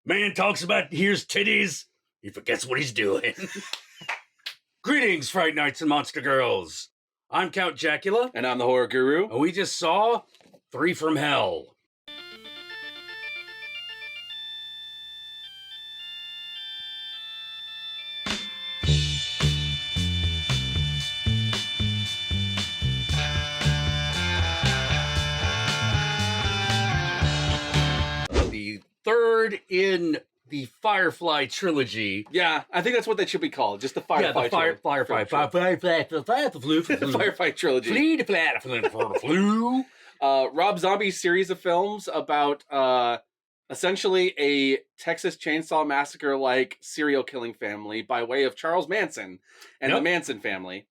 Man talks about here's titties, he forgets what he's doing. Greetings, Fright Nights and Monster Girls. I'm Count Jackula. And I'm the Horror Guru. And we just saw 3 from Hell. The third in the Firefly trilogy. Yeah, I think that's what they should be called. Just the Firefly. Yeah, the Firefly trilogy. Flu. Rob Zombie's series of films about essentially a Texas Chainsaw Massacre-like serial killing family by way of Charles Manson and the Manson family.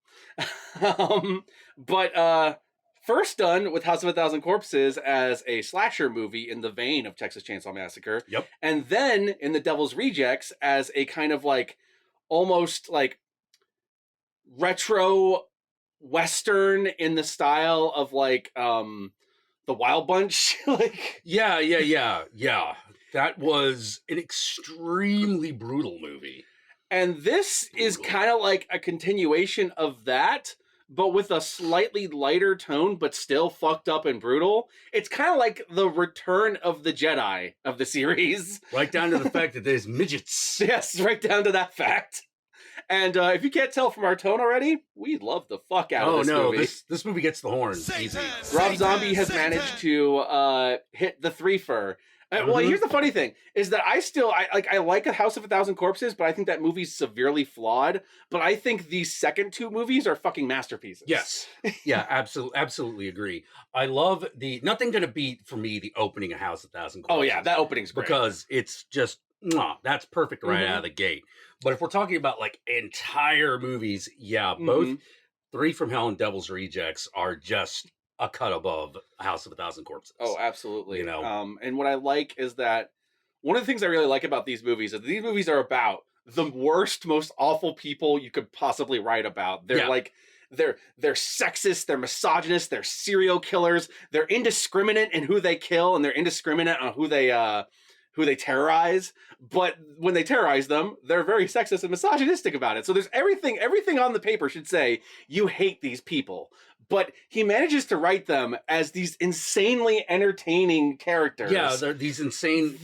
But first done with House of a Thousand Corpses as a slasher movie in the vein of Texas Chainsaw Massacre. Yep. And then in The Devil's Rejects as a kind of like almost like retro Western in the style of like The Wild Bunch. Yeah. That was an extremely brutal movie. And this is kind of like a continuation of that, but with a slightly lighter tone, but still fucked up and brutal. It's kind of like the Return of the Jedi of the series. Right down to the fact that there's midgets. Yes, right down to that fact. And if you can't tell from our tone already, we love the fuck out of this movie. This movie gets the horn. Easy. Rob Zombie has managed to hit the threefer. Well, here's the funny thing, is that I like A House of a Thousand Corpses, but I think that movie's severely flawed. But I think these second two movies are fucking masterpieces. Yes. Yeah, absolutely agree. I love nothing gonna beat, for me, the opening of House of a Thousand Corpses. Oh yeah, that opening's great. Because it's just, that's perfect right out of the gate. But if we're talking about like entire movies, both 3 from Hell and Devil's Rejects are just a cut above House of a Thousand Corpses. Oh, absolutely. You know? And what I like is that one of the things I really like about these movies is these movies are about the worst, most awful people you could possibly write about. They're they're sexist, they're misogynist, they're serial killers, they're indiscriminate in who they kill, and they're indiscriminate on who they terrorize. But when they terrorize them, they're very sexist and misogynistic about it. So there's everything on the paper should say, you hate these people. But he manages to write them as these insanely entertaining characters. Yeah, they're these insane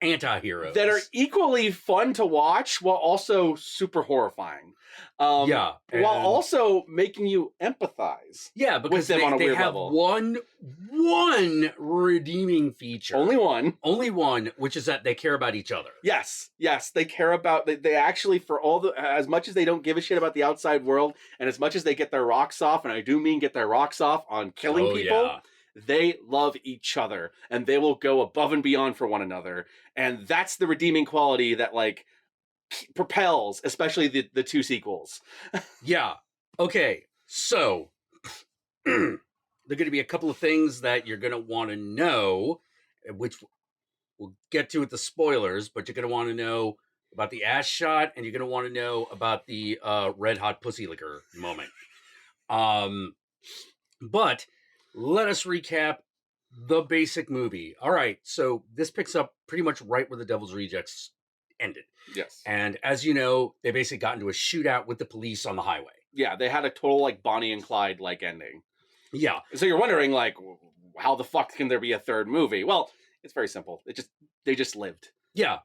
anti-heroes. That are equally fun to watch while also super horrifying. While also making you empathize. Yeah, because with them on a they weird have level. one redeeming feature. Only one, which is that they care about each other. Yes, they care about. They actually, for as much as they don't give a shit about the outside world, and as much as they get their rocks off, and I do mean get their rocks off on killing people. Yeah. They love each other, and they will go above and beyond for one another, and that's the redeeming quality that like propels, especially the 2 sequels. Yeah. Okay. So there are going to be a couple of things that you're going to want to know, which we'll get to with the spoilers, but you're going to want to know about the ass shot, and you're going to want to know about the red hot pussy liquor moment. But let us recap the basic movie. All right. So this picks up pretty much right where The Devil's Rejects ended. Yes. And as you know, they basically got into a shootout with the police on the highway. Yeah, they had a total like Bonnie and Clyde like ending. Yeah. So you're wondering like, how the fuck can there be a third movie? Well, it's very simple. They just lived. Yeah.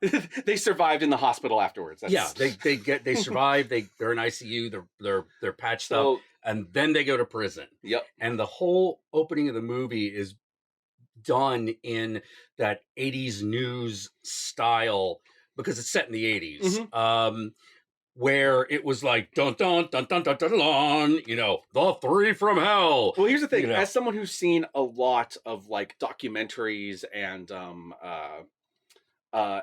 They survived in the hospital afterwards. Yeah, they survive. They're in ICU. They're patched up, and then they go to prison. Yep. And the whole opening of the movie is done in that 80s news style, because it's set in the 80s, where it was like, dun, dun, dun, dun, dun, dun, dun, the 3 from Hell. Well, here's the thing. As someone who's seen a lot of like documentaries and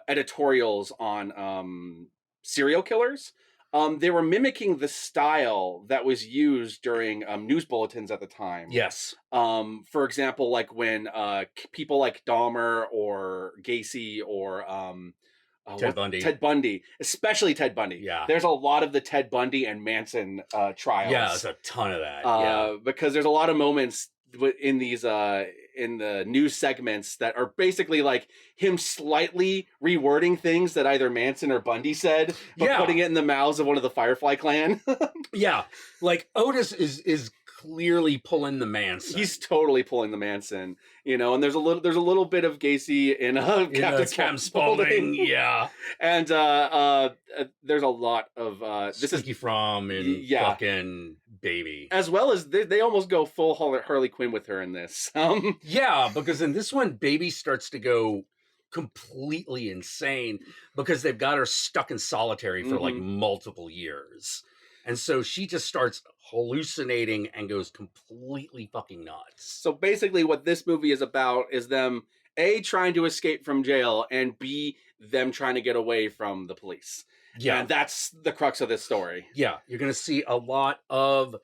editorials on serial killers, they were mimicking the style that was used during news bulletins at the time. Yes. For example, like when people like Dahmer or Gacy or Ted Bundy, especially Ted Bundy. Yeah. There's a lot of the Ted Bundy and Manson trials. Yeah, there's a ton of that. Because there's a lot of moments in these in the news segments that are basically like him slightly rewording things that either Manson or Bundy said, but putting it in the mouths of one of the Firefly clan. Yeah, like Otis is clearly pulling the Manson. He's totally pulling the Manson, you know. And there's a little bit of Gacy in Captain Spaulding. Yeah, and there's a lot of this Sticky From and fucking Baby, as well as they almost go full Harley Quinn with her in this. Yeah, because in this one, Baby starts to go completely insane because they've got her stuck in solitary for like multiple years. And so she just starts hallucinating and goes completely fucking nuts. So basically what this movie is about is them, A, trying to escape from jail, and B, them trying to get away from the police. Yeah. And that's the crux of this story. Yeah. You're going to see a lot of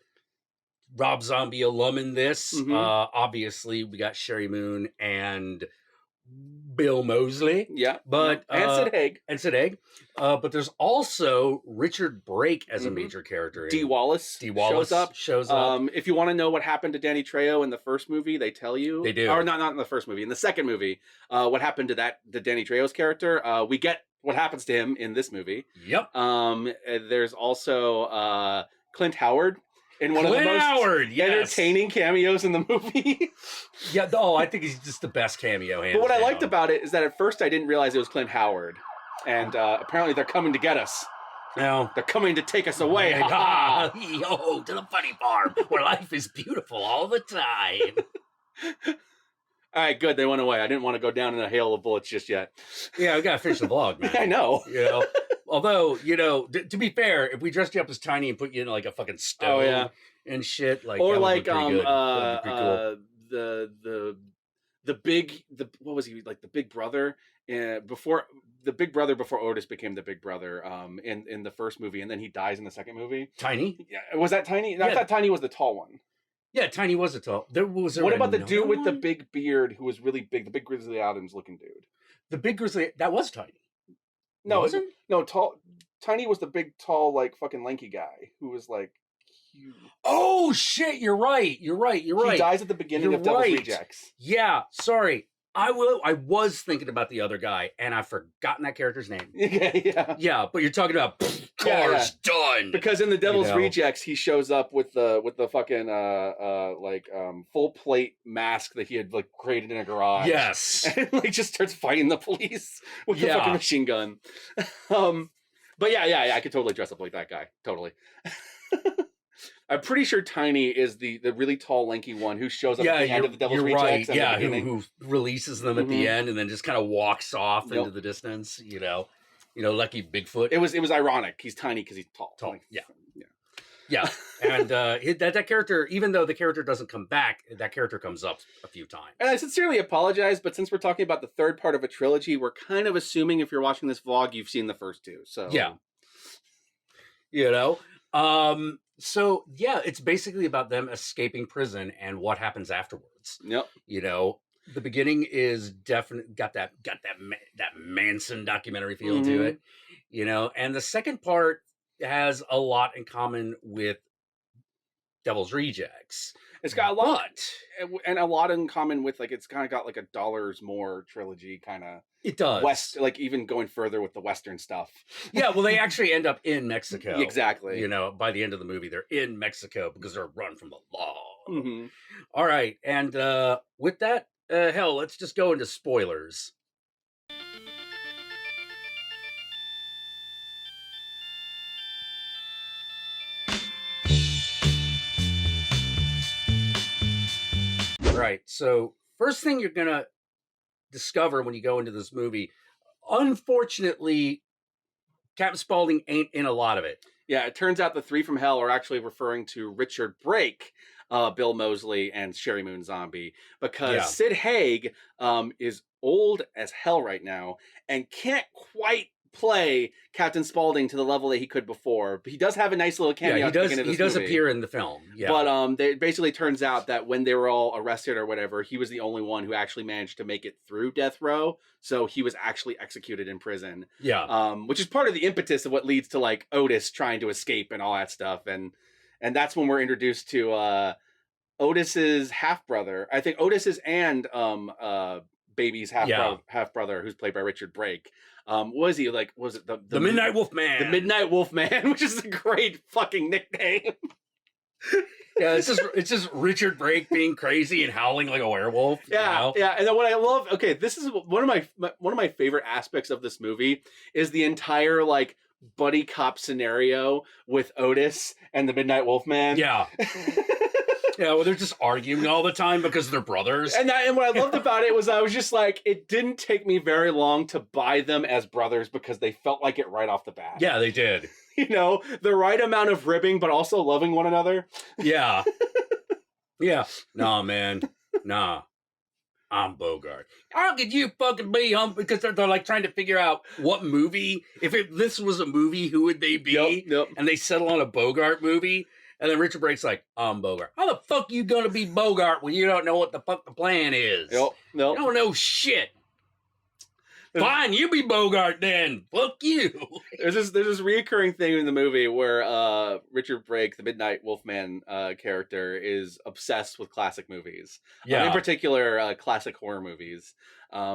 Rob Zombie alum in this. Obviously, we got Sheri Moon and Bill Mosely. Yeah. But and Sid Haig. But there's also Richard Brake as a major character. Dee Wallace shows up. If you want to know what happened to Danny Trejo in the first movie, they tell you. They do. Or not in the first movie. In the second movie, what happened to the Danny Trejo's character. We get what happens to him in this movie. Yep. There's also Clint Howard. In one of the most entertaining cameos in the movie. Yeah, I think he's just the best cameo. But what I liked about it is that at first I didn't realize it was Clint Howard. And apparently they're coming to get us. No. They're coming to take us away. To the funny farm where life is beautiful all the time. All right, good. They went away. I didn't want to go down in a hail of bullets just yet. Yeah, we got to finish the vlog, man. I know. You know? Although, you know, to be fair, if we dressed you up as Tiny and put you in like a fucking stove and shit, like, or like cool. the big what was he like, the Big Brother before Otis became the Big Brother in the first movie, and then he dies in the second movie. Tiny? Yeah, was that Tiny? I thought Tiny was the tall one. Yeah, Tiny was a tall. What about the dude with the big beard who was really big, the big Grizzly Adams looking dude? The big Grizzly, that was Tiny. No, tall. Tiny was the big, tall, like fucking lanky guy who was like huge. Oh shit! You're right. He dies at the beginning of Devil's Rejects. Yeah, sorry. I was thinking about the other guy, and I've forgotten that character's name. Yeah, but you're talking about cars done. Because in the Devil's Rejects, he shows up with the fucking full plate mask that he had like created in a garage. Yes, and like just starts fighting the police with the fucking machine gun. But yeah, I could totally dress up like that guy. Totally. I'm pretty sure Tiny is the really tall, lanky one who shows up at the end of the Devil's Rejects. Right. Who releases them at the end and then just kind of walks off into the distance. You know, lucky Bigfoot. It was ironic. He's tiny because he's tall. Yeah. And that character, even though the character doesn't come back, that character comes up a few times. And I sincerely apologize, but since we're talking about the third part of a trilogy, we're kind of assuming if you're watching this vlog, you've seen the first two. So yeah, So yeah, it's basically about them escaping prison and what happens afterwards. Yep. You know, the beginning is definitely got that Manson documentary feel to it. You know, and the second part has a lot in common with Devil's Rejects. It's got a lot, and a lot in common with like it's kind of got like a Dollars More trilogy kind of. It does. Like even going further with the Western stuff. Yeah, well, they actually end up in Mexico. Exactly. You know, by the end of the movie, they're in Mexico because they're run from the law. All right, and with that, let's just go into spoilers. Right, so first thing you're gonna discover when you go into this movie, unfortunately, Captain Spaulding ain't in a lot of it. Yeah, it turns out the three from hell are actually referring to Richard Brake, Bill Mosely, and Sheri Moon Zombie, because Sid Haig is old as hell right now and can't quite play Captain Spaulding to the level that he could before. He does have a nice little cameo. He does appear in the film. Yeah. But it basically turns out that when they were all arrested or whatever, he was the only one who actually managed to make it through death row. So he was actually executed in prison. Yeah. Which is part of the impetus of what leads to like Otis trying to escape and all that stuff. And that's when we're introduced to Otis's half brother. I think Otis's and Baby's half brother, who's played by Richard Brake. Was he like? Was it the Midnight Wolfman? The Midnight Wolfman, which is a great fucking nickname. Yeah, it's just Richard Brake being crazy and howling like a werewolf. Yeah, yeah. And then what I love, okay, this is one of my favorite aspects of this movie is the entire like buddy cop scenario with Otis and the Midnight Wolfman. Yeah. Yeah, well, they're just arguing all the time because they're brothers. And what I loved about it was I was just like, it didn't take me very long to buy them as brothers because they felt like it right off the bat. Yeah, they did. You know, the right amount of ribbing, but also loving one another. Yeah. Yeah. Nah, man. Nah. I'm Bogart. How could you fucking be because they're like trying to figure out what movie, this was a movie, who would they be? Yep. And they settle on a Bogart movie. And then Richard Brake's like, I'm Bogart. How the fuck you gonna be Bogart when you don't know what the fuck the plan is? Yep. You don't know shit. Fine, you be Bogart then. Fuck you. There's this reoccurring thing in the movie where Richard Brake, the Midnight Wolfman character, is obsessed with classic movies. Yeah. In particular, classic horror movies.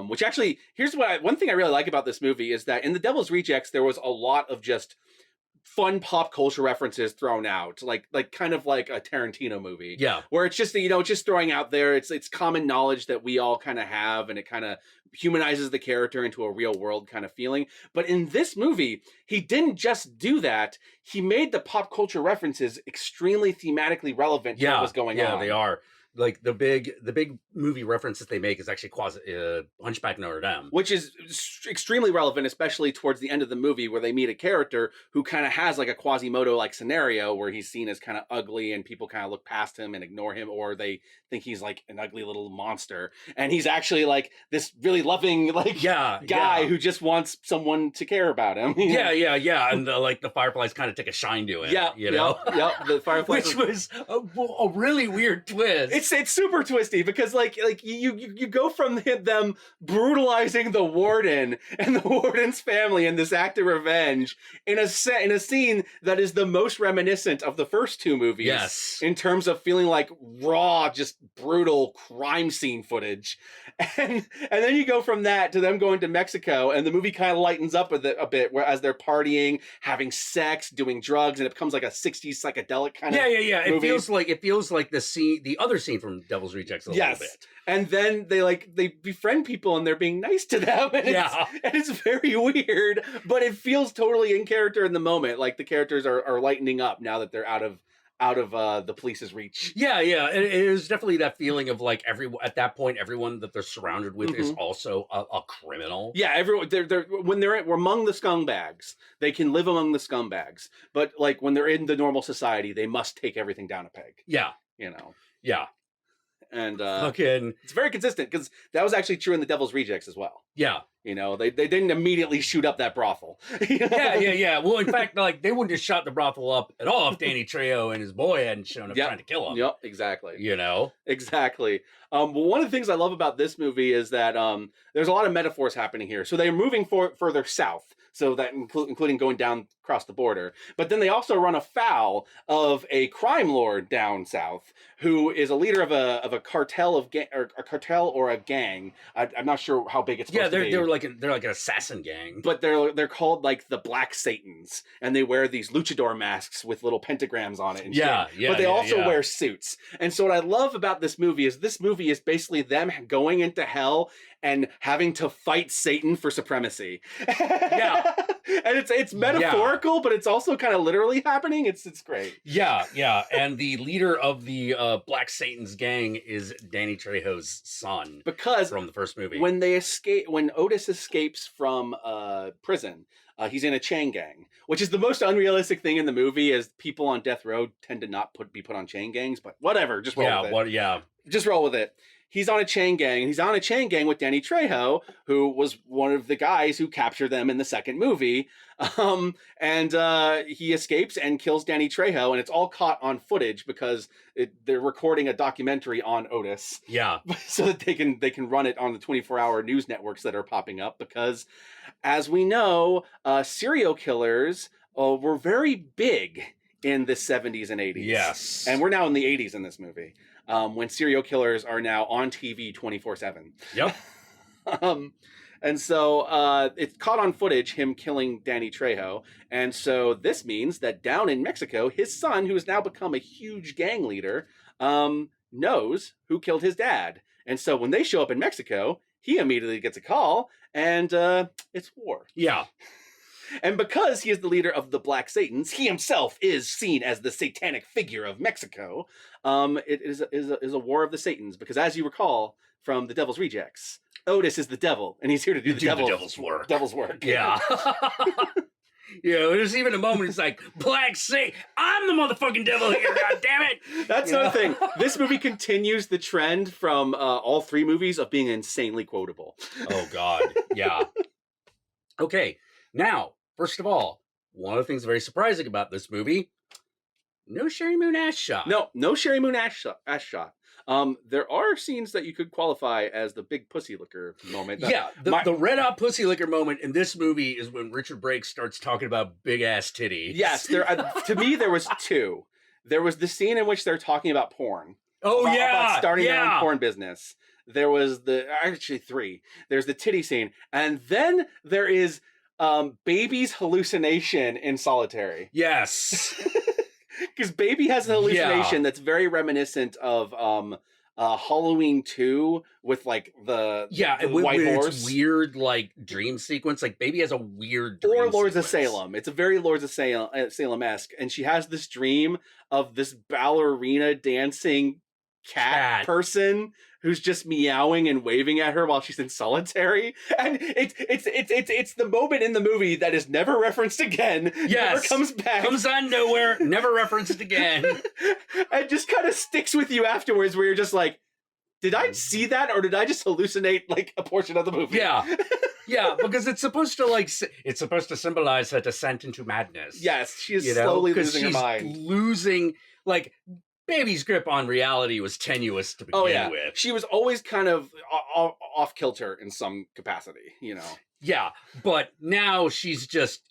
Which actually, here's one thing I really like about this movie is that in The Devil's Rejects, there was a lot of just fun pop culture references thrown out, like kind of like a Tarantino movie. Yeah. Where it's just, just throwing out there, it's common knowledge that we all kind of have, and it kind of humanizes the character into a real world kind of feeling. But in this movie, he didn't just do that. He made the pop culture references extremely thematically relevant to what was going on. Yeah, they are. Like the big movie references they make is actually Hunchback Notre Dame, which is extremely relevant, especially towards the end of the movie where they meet a character who kind of has like a Quasimodo like scenario where he's seen as kind of ugly and people kind of look past him and ignore him, or they think he's like an ugly little monster, and he's actually like this really loving guy who just wants someone to care about him. Yeah, and the Fireflies kind of take a shine to him. Yeah, the Fireflies, which was a really weird twist. It's super twisty because like you go from them brutalizing the warden and the warden's family in this act of revenge in a scene that is the most reminiscent of the first two movies. Yes. In terms of feeling like raw, just brutal crime scene footage. And then you go from that to them going to Mexico, and the movie kind of lightens up a bit whereas they're partying, having sex, doing drugs, and it becomes like a 60s psychedelic kind of Yeah. movie. It feels like the other scene from Devil's Rejects a little bit. And then they befriend people and they're being nice to them. And it's very weird, but it feels totally in character in the moment. Like the characters are lightening up now that they're out of the police's reach. Yeah. It is definitely that feeling of like at that point, everyone that they're surrounded with is also a criminal. Yeah, everyone when they're among the scumbags, they can live among the scumbags. But like when they're in the normal society, they must take everything down a peg. Yeah. Yeah. And fucking, it's very consistent because that was actually true in The Devil's Rejects as well. Yeah. They didn't immediately shoot up that brothel. Yeah. Well, in fact, like they wouldn't have shot the brothel up at all if Danny Trejo and his boy hadn't shown up trying to kill him. Yep, exactly. Exactly. Well, one of the things I love about this movie is that there's a lot of metaphors happening here. So they're moving further south, so that including going down across the border. But then they also run afoul of a crime lord down south who is a leader of a cartel or a gang. I'm not sure how big it's supposed to be. They're like an assassin gang. But they're called like the Black Satans, and they wear these luchador masks with little pentagrams on it and shit. But they also wear suits. And so what I love about this movie is basically them going into hell and having to fight Satan for supremacy. Yeah. And it's metaphorical, but it's also kind of literally happening. It's great. Yeah. And the leader of the Black Satan's gang is Danny Trejo's son. Because from the first movie. When Otis escapes from prison, he's in a chain gang, which is the most unrealistic thing in the movie, is people on death row tend to not be put on chain gangs, but whatever, just roll with it. Yeah. Just roll with it. he's on a chain gang. He's on a chain gang with Danny Trejo, who was one of the guys who captured them in the second movie. He escapes and kills Danny Trejo, and it's all caught on footage because they're recording a documentary on Otis. Yeah. So that they can run it on the 24-hour news networks that are popping up, because as we know, serial killers were very big in the 70s and 80s. Yes. And we're now in the 80s in this movie, when serial killers are now on TV 24/7. Yep. And so it's caught on footage, him killing Danny Trejo. And so this means that down in Mexico, his son, who has now become a huge gang leader, knows who killed his dad. And so when they show up in Mexico, he immediately gets a call, and it's war. Yeah. And because he is the leader of the Black Satans, he himself is seen as the satanic figure of Mexico. It is a war of the Satans, because as you recall from The Devil's Rejects, Otis is the devil, and he's here to do the devil's work. Devil's work. Yeah. There's even a moment it's like, Black Satan, I'm the motherfucking devil here, god damn it! That's another thing. This movie continues the trend from all three movies of being insanely quotable. Oh, God. Yeah. Okay. Now, first of all, one of the things very surprising about this movie, no Sheri Moon ass shot. No Sheri Moon ass shot. There are scenes that you could qualify as the big pussy licker moment. The red hot pussy licker moment in this movie is when Richard Brake starts talking about big ass titties. Yes, to me there was two. There was the scene in which they're talking about porn. About starting their own porn business. There was actually three. There's the titty scene, and then there is Baby's hallucination in solitary. Yes. Because Baby has an hallucination that's very reminiscent of Halloween 2 with like the white horse. It's weird like dream sequence. Like Baby has a weird dream or Lords sequence. of Salem. It's a very Lords of Salem-esque. And she has this dream of this ballerina dancing cat person who's just meowing and waving at her while she's in solitary. And it's the moment in the movie that is never referenced again. Yes. Never comes back. Comes on nowhere, never referenced again. And just kind of sticks with you afterwards, where you're just like, did I see that, or did I just hallucinate like a portion of the movie? Yeah. Yeah, because it's supposed to symbolize her descent into madness. Yes, she is slowly losing her mind. Losing, like, Baby's grip on reality was tenuous to begin with. She was always kind of off kilter in some capacity, you know. Yeah, but now she's just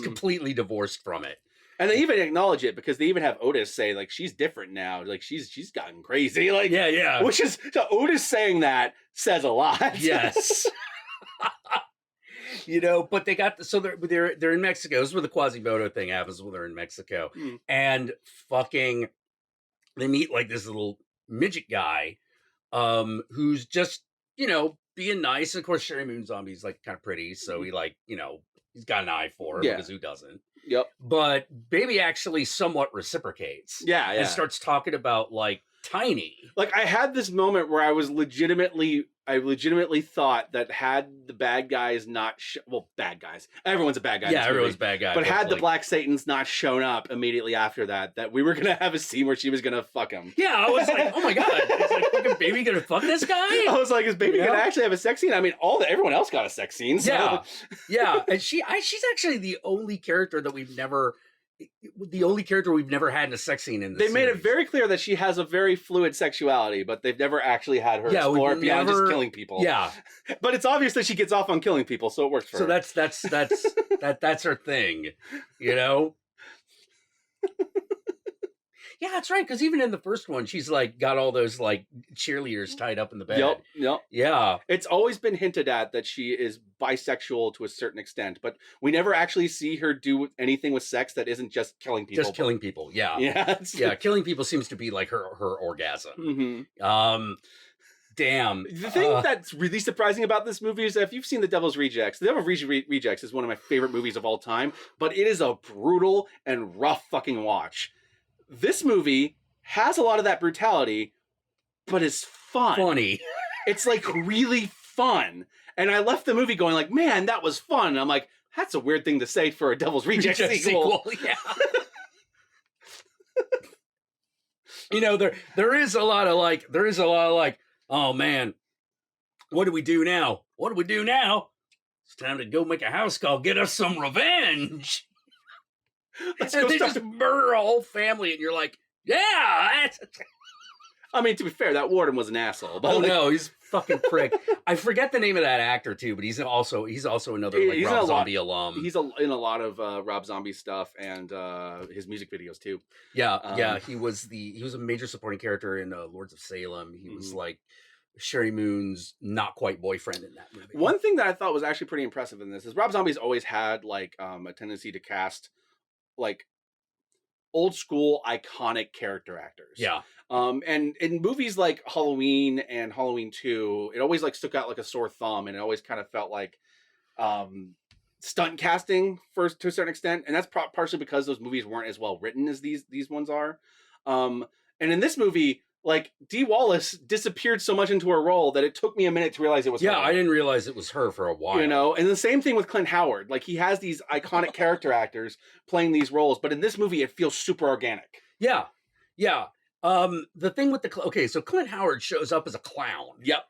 completely divorced from it. And they even acknowledge it, because they even have Otis say, like, she's different now. Like, she's gotten crazy. Like, yeah. Which is, so Otis saying that says a lot. Yes. But they got they're in Mexico. This is where the Quasimodo thing happens, when they're in Mexico. And fucking they meet like this little midget guy who's just, being nice. And of course, Sheri Moon Zombie's like kind of pretty, so he he's got an eye for her, because who doesn't? Yep. But Baby actually somewhat reciprocates. Yeah. And starts talking about like Tiny. Like, I had this moment where I legitimately thought that had the bad guys not bad guys, everyone's a bad guy. Yeah, everyone's a bad guy. But had the Black Satans not shown up immediately after that we were gonna have a scene where she was gonna fuck him. Yeah, I was like, oh my god, is like fucking Baby gonna fuck this guy? I was like, is Baby gonna actually have a sex scene? I mean, everyone else got a sex scene. So. Yeah, and she's actually the only character we've never had in a sex scene in this They made it very clear that she has a very fluid sexuality, but they've never actually had her explore it beyond just killing people. Yeah. But it's obvious that she gets off on killing people, so it works for her. So that's her thing, Yeah, that's right, because even in the first one, she's like got all those like cheerleaders tied up in the bed. Yep. Yeah. It's always been hinted at that she is bisexual to a certain extent, but we never actually see her do anything with sex that isn't just killing people. Just killing people, yeah. Yeah. Killing people seems to be like her orgasm. Mm-hmm. Damn. The thing that's really surprising about this movie is that if you've seen The Devil's Rejects, The Devil's Rejects is one of my favorite movies of all time, but it is a brutal and rough fucking watch. This movie has a lot of that brutality, but is fun. Funny. It's like really fun. And I left the movie going like, man, that was fun. And I'm like, that's a weird thing to say for a Devil's Rejects sequel. Yeah. There is a lot of like Oh man, what do we do now? What do we do now? It's time to go make a house call, get us some revenge. Let's And go they start. just murder a whole family, and you're like, yeah, that's... I mean, to be fair, that warden was an asshole. But Oh like, no, he's a fucking prick. I forget the name of that actor too, but he's also another like He's in Rob a lot- Zombie alum. he's in a lot of Rob Zombie stuff and his music videos too. Yeah, he was a major supporting character in Lords of Salem. He was like Sheri Moon's not quite boyfriend in that movie. One thing that I thought was actually pretty impressive in this is Rob Zombie's always had like a tendency to cast like old school iconic character actors. Yeah. And in movies like Halloween and Halloween 2, it always like stuck out like a sore thumb, and it always kind of felt like stunt casting first to a certain extent, and that's partially because those movies weren't as well written as these ones are. And in this movie, like Dee Wallace disappeared so much into her role that it took me a minute to realize it was her. I didn't realize it was her for a while. You know, and the same thing with Clint Howard. Like he has these iconic character actors playing these roles, but in this movie, it feels super organic. Yeah. The thing with so Clint Howard shows up as a clown. Yep.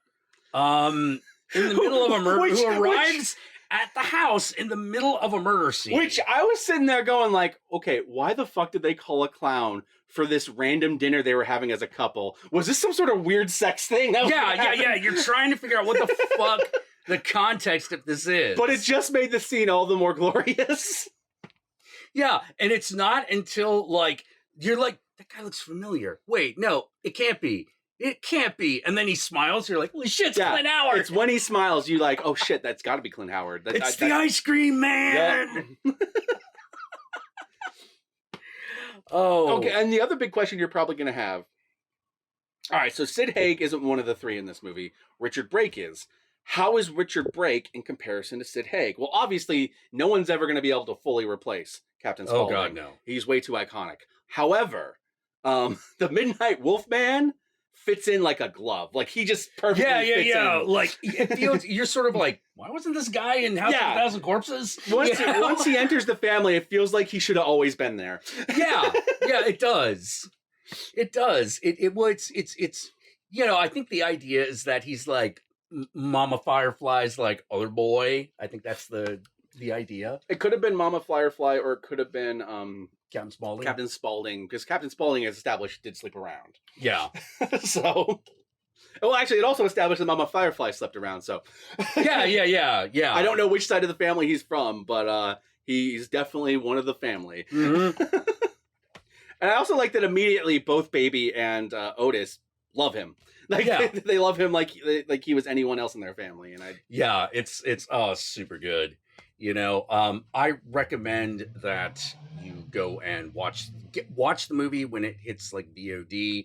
In the middle of a murder, who arrives at the house in the middle of a murder scene. Which I was sitting there going like, okay, why the fuck did they call a clown for this random dinner they were having as a couple? Was this some sort of weird sex thing? Yeah. You're trying to figure out what the fuck the context of this is. But it just made the scene all the more glorious. Yeah, and it's not until like you're like, that guy looks familiar. Wait, no, it can't be. It can't be. And then he smiles. You're like, holy shit, it's Clint Howard. It's when he smiles, you like, oh shit, that's got to be Clint Howard. It's the ice cream man. Yep. Oh. Okay, and the other big question you're probably going to have. All right, so Sid Haig isn't one of the three in this movie. Richard Brake is. How is Richard Brake in comparison to Sid Haig? Well, obviously, no one's ever going to be able to fully replace Captain Spaulding. Oh, God, no. He's way too iconic. However, the Midnight Wolfman fits in like a glove. Like he just perfectly fits in. Like it feels you're sort of like, why wasn't this guy in House of a Thousand Corpses? Once he enters the family, it feels like he should have always been there. Yeah, it does. It does. It's I think the idea is that he's like Mama Firefly's like other boy. I think that's the idea. It could have been Mama Firefly, or it could have been Captain Spaulding. Captain Spaulding, because Captain Spaulding, as established, did sleep around. Yeah. So, well, actually, it also established that Mama Firefly slept around. So, yeah. I don't know which side of the family he's from, but he's definitely one of the family. Mm-hmm. And I also like that immediately both Baby and Otis love him. Like they love him like he was anyone else in their family. And it's super good. I recommend that you go and watch the movie when it hits like VOD.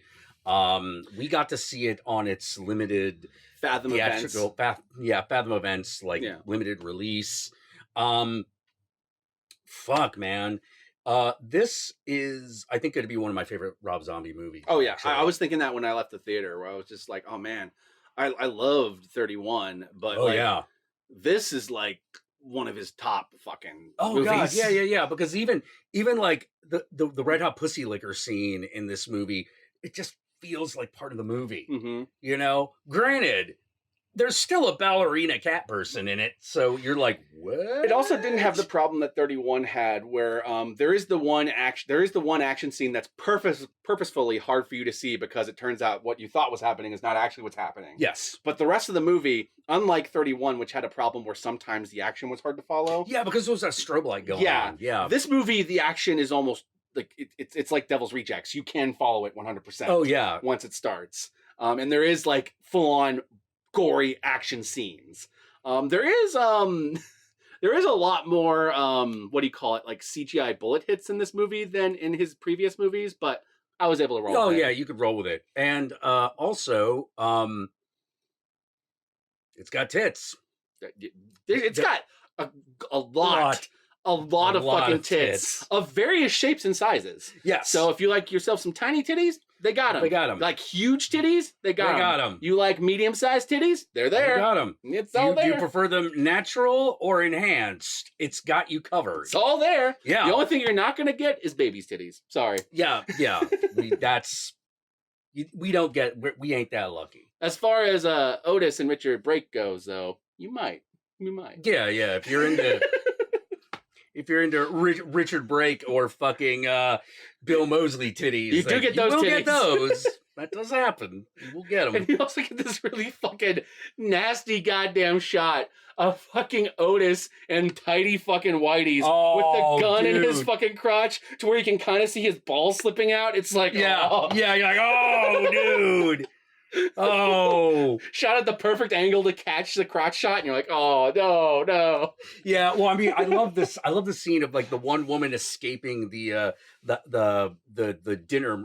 We got to see it on its limited Fathom events. Fathom events, limited release. Fuck, man. This is, I think, going to be one of my favorite Rob Zombie movies. Oh yeah, I was thinking that when I left the theater, where I was just like, oh man, I loved 31, but this is like one of his top fucking movies. God, yeah. Because even like the Red Hot Pussy Liquor scene in this movie, it just feels like part of the movie. Mm-hmm. Granted, there's still a ballerina cat person in it, so you're like, what? It also didn't have the problem that 31 had, where there is the one action scene that's purposefully hard for you to see, because it turns out what you thought was happening is not actually what's happening. Yes. But the rest of the movie, unlike 31, which had a problem where sometimes the action was hard to follow. Yeah, because there was that strobe light going on. Yeah. This movie, the action is almost like it's like Devil's Rejects. You can follow it 100%. Oh yeah. Once it starts, and there is like full on gory action scenes. There is a lot more like CGI bullet hits in this movie than in his previous movies, but I was able to roll with it. Yeah, you could roll with it. And also it's got tits. It's got a lot of fucking tits of various shapes and sizes. Yes. So if you like yourself some tiny titties, they got them. Like huge titties, they got them. You like medium-sized titties? They're there. They got them. It's all there. Do you prefer them natural or enhanced? It's got you covered. It's all there. Yeah. The only thing you're not going to get is baby's titties. Sorry. Yeah. We ain't that lucky. As far as Otis and Richard Brake goes, though, you might. Yeah. If you're into Richard Brake or fucking Bill Mosely titties, you do get those. You will titties. get those. That does happen. You will get them. And you also get this really fucking nasty goddamn shot of fucking Otis and tidy fucking whiteys with the gun in his fucking crotch to where you can kind of see his balls slipping out. It's like, yeah, you're like, oh, dude. Oh, shot at the perfect angle to catch the crotch shot, and you're like, oh no. Yeah, well, I mean, I love this. I love the scene of like the one woman escaping the dinner, the dinner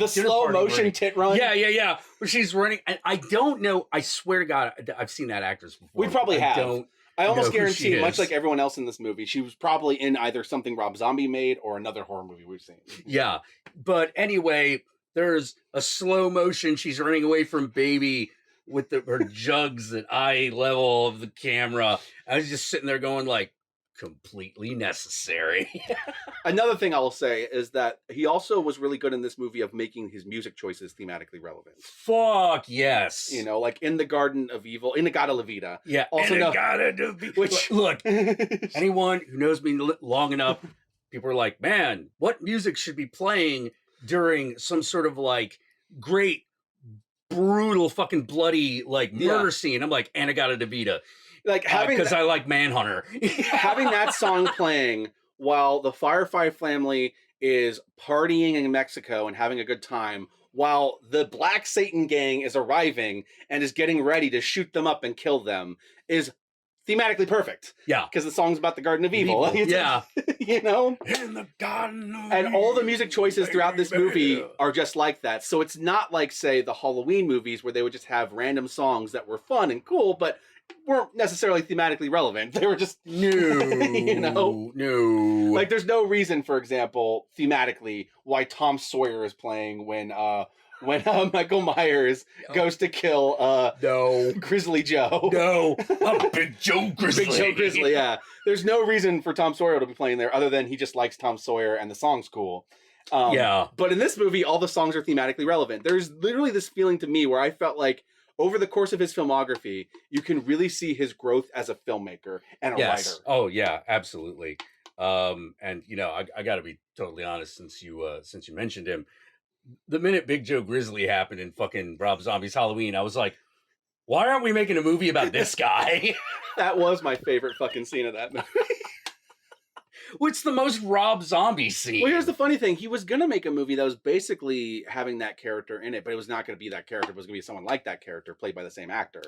slow motion tit run. Yeah. Where she's running, and I don't know. I swear to God, I've seen that actress before. We probably have. I almost guarantee, much like everyone else in this movie, she was probably in either something Rob Zombie made or another horror movie we've seen. Yeah, but anyway. There's a slow motion. She's running away from Baby with her jugs at eye level of the camera. I was just sitting there going like, completely necessary. Another thing I will say is that he also was really good in this movie of making his music choices thematically relevant. Fuck yes. You know, like in the Garden of Evil, in the Gata La Vida. Yeah. Also, which look, anyone who knows me long enough, people are like, man, what music should be playing during some sort of like great, brutal, fucking bloody like murder scene? I'm like, Anagata-Davida. Like having because I like Manhunter. Having that song playing while the Firefly family is partying in Mexico and having a good time, while the Black Satan gang is arriving and is getting ready to shoot them up and kill them, is thematically perfect. Yeah. Because the song's about the Garden of Evil. Yeah. You know? In the Garden of And all the music choices throughout this movie are just like that. So it's not like, say, the Halloween movies where they would just have random songs that were fun and cool, but weren't necessarily thematically relevant. They were just you know? No. Like there's no reason, for example, thematically, why Tom Sawyer is playing when Michael Myers goes to kill Grizzly Joe. No. Oh, Big Joe Grizzly. Big Joe Grizzly, yeah. There's no reason for Tom Sawyer to be playing there other than he just likes Tom Sawyer and the song's cool. But in this movie, all the songs are thematically relevant. There's literally this feeling to me where I felt like over the course of his filmography, you can really see his growth as a filmmaker and a writer. Oh yeah, absolutely. And you know, I got to be totally honest, since you mentioned him, the minute Big Joe Grizzly happened in fucking Rob Zombie's Halloween, I was like, why aren't we making a movie about this guy? That was my favorite fucking scene of that movie. What's the most Rob Zombie scene? Well, here's the funny thing. He was going to make a movie that was basically having that character in it, but it was not going to be that character. It was going to be someone like that character, played by the same actor.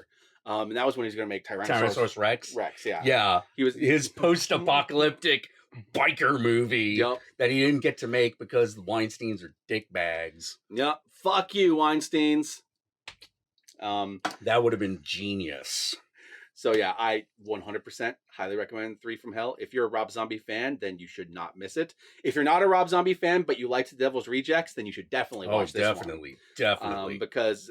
And that was when he was going to make Tyrannosaurus Rex? Rex, yeah. Yeah. He was his post-apocalyptic biker movie that he didn't get to make because the Weinsteins are dickbags. Yep. Fuck you, Weinsteins. That would have been genius. So yeah, I 100% highly recommend 3 from Hell. If you're a Rob Zombie fan, then you should not miss it. If you're not a Rob Zombie fan, but you liked The Devil's Rejects, then you should definitely watch this one. Definitely. Because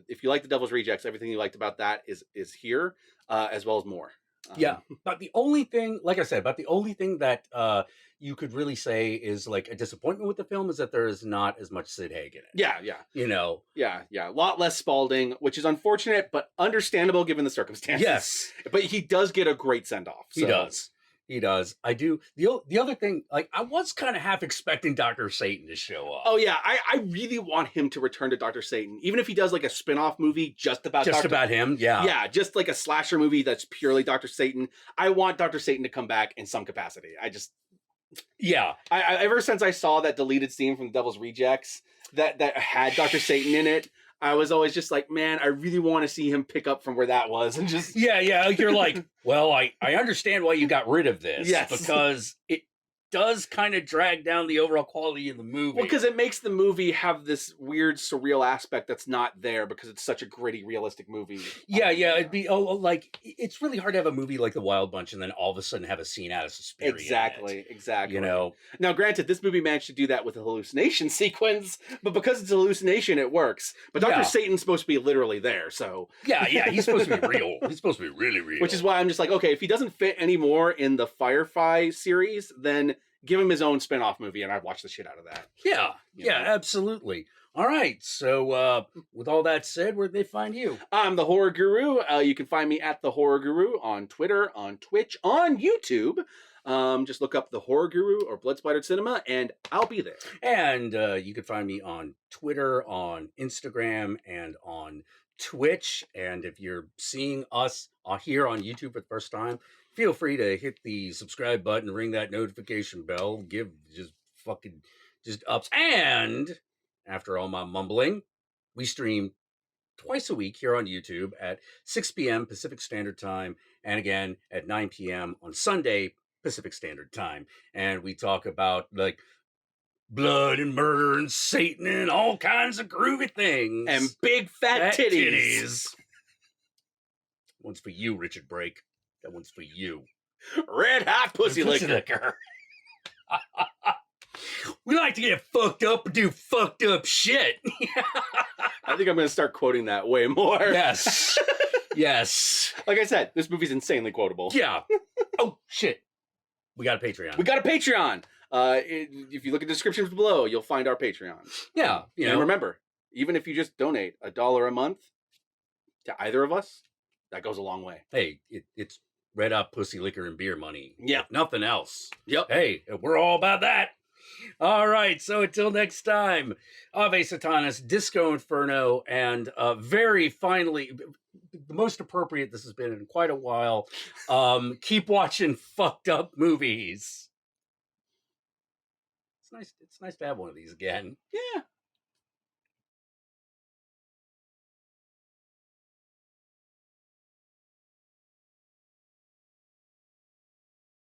if you like The Devil's Rejects, everything you liked about that is here, as well as more. Yeah, but the only thing, like I said, that you could really say is like a disappointment with the film is that there is not as much Sid Haig in it. Yeah. You know? Yeah. A lot less Spaulding, which is unfortunate, but understandable given the circumstances. Yes. But he does get a great send-off. So. He does. I do. The other thing, like, I was kind of half expecting Dr. Satan to show up. Oh, yeah. I really want him to return to Dr. Satan. Even if he does, like, a spin-off movie just about him, yeah. Yeah, just like a slasher movie that's purely Dr. Satan. I want Dr. Satan to come back in some capacity. Yeah. I ever since I saw that deleted scene from The Devil's Rejects that had Dr. Satan in it, I was always just like, man, I really want to see him pick up from where that was and just... Yeah, you're like, well, I understand why you got rid of this. Yes. Because it does kind of drag down the overall quality of the movie. Well, because it makes the movie have this weird, surreal aspect that's not there because it's such a gritty, realistic movie. Yeah, it'd be, like, it's really hard to have a movie like The Wild Bunch and then all of a sudden have a scene out of Suspiria. Exactly. You know? Now, granted, this movie managed to do that with a hallucination sequence, but because it's a hallucination, it works. But Dr. Satan's supposed to be literally there, so... Yeah, he's supposed to be real. He's supposed to be really real. Which is why I'm just like, okay, if he doesn't fit anymore in the Firefly series, then... give him his own spin-off movie, and I'd watch the shit out of that. Yeah, absolutely. All right. So, with all that said, where'd they find you? I'm the Horror Guru. You can find me at the Horror Guru on Twitter, on Twitch, on YouTube. Just look up the Horror Guru or Blood Splattered Cinema, and I'll be there. And you can find me on Twitter, on Instagram, and on Twitch. And if you're seeing us here on YouTube for the first time, feel free to hit the subscribe button, ring that notification bell, give just ups. And after all my mumbling, we stream twice a week here on YouTube at 6 p.m. Pacific Standard Time, and again at 9 p.m. on Sunday Pacific Standard Time. And we talk about like blood and murder and Satan and all kinds of groovy things. And big fat titties. One's for you, Richard Brake. That one's for you. Red hot pussy liquor. We like to get fucked up and do fucked up shit. I think I'm going to start quoting that way more. Yes. Yes. Like I said, this movie's insanely quotable. Yeah. Oh, shit. We got a Patreon. We got a Patreon. If you look at the descriptions below, you'll find our Patreon. Yeah. And remember, even if you just donate $1 a month to either of us, that goes a long way. Hey, it's red hot pussy liquor and beer money. Yeah. Nothing else. Yep. Hey, we're all about that. All right, so until next time, Ave Satanas, Disco Inferno, and very finally, the most appropriate this has been in quite a while, keep watching fucked up movies. It's nice to have one of these again. Yeah.